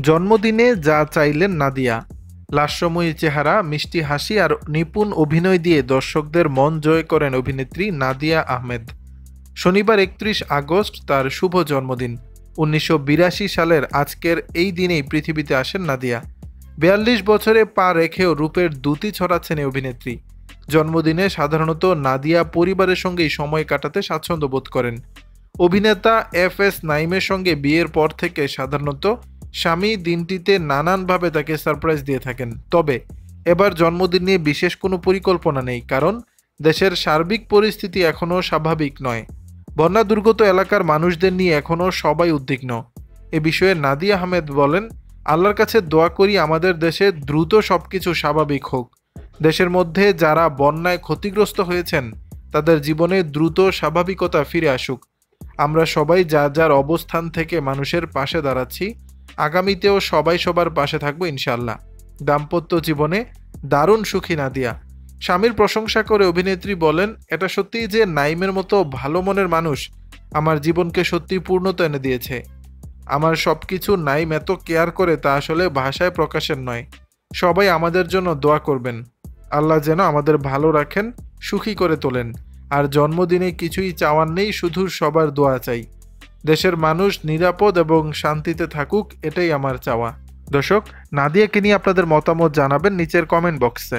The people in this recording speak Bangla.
জন্মদিনে যা চাইলেন নাদিয়া। লাস্যময়ী চেহারা, মিষ্টি হাসি আর নিপুণ অভিনয় দিয়ে দর্শকদের মন জয় করেন অভিনেত্রী নাদিয়া আহমেদ। শনিবার ৩১ আগস্ট তার শুভ জন্মদিন। ১৯৮২ সালের আজকের এই দিনেই পৃথিবীতে আসেন নাদিয়া। ৪২ বছরে পা রেখেও রূপের দ্যুতি ছড়াচ্ছেন এই অভিনেত্রী। জন্মদিনে সাধারণত নাদিয়া পরিবারের সঙ্গেই সময় কাটাতে স্বাচ্ছন্দ্য বোধ করেন। অভিনেতা এফ এস নাঈমের সঙ্গে বিয়ের পর থেকে সাধারণত স্বামী দিনটিতে নানানভাবে তাকে সারপ্রাইজ দিয়ে থাকেন। তবে এবার জন্মদিন নিয়ে বিশেষ কোনো পরিকল্পনা নেই, কারণ দেশের সার্বিক পরিস্থিতি এখনও স্বাভাবিক নয়। বন্যা দুর্গত এলাকার মানুষদের নিয়ে এখনও সবাই উদ্বিগ্ন। এ বিষয়ে নাদিয়া আহমেদ বলেন, আল্লাহর কাছে দোয়া করি আমাদের দেশে দ্রুত সবকিছু স্বাভাবিক হোক। দেশের মধ্যে যারা বন্যায় ক্ষতিগ্রস্ত হয়েছেন তাদের জীবনে দ্রুত স্বাভাবিকতা ফিরে আসুক। আমরা সবাই যার যার অবস্থান থেকে মানুষের পাশে দাঁড়াচ্ছি। আগামীতেও সবাই সবার পাশে থাকবো ইনশাআল্লাহ। দাম্পত্য জীবনে দারুণ সুখী নাদিয়া। স্বামীর প্রশংসা করে অভিনেত্রী বলেন, এটা সত্যিই যে নাইমের মতো ভালো মনের মানুষ আমার জীবনকে সত্যি পূর্ণতা এনে দিয়েছে। আমার সবকিছু নাইম এত কেয়ার করে তা আসলে ভাষায় প্রকাশের নয়। সবাই আমাদের জন্য দোয়া করবেন। আল্লাহ যেন আমাদের ভালো রাখেন, সুখী করে তোলেন। আর জন্মদিনে কিছুই চাওয়ার নেই, শুধু সবার দোয়া চাই। দেশের মানুষ নিরাপদ এবং শান্তিতে থাকুক, এটাই আমার চাওয়া। দর্শক, নাদিয়াকে নিয়ে আপনাদের মতামত জানাবেন নিচের কমেন্ট বক্সে।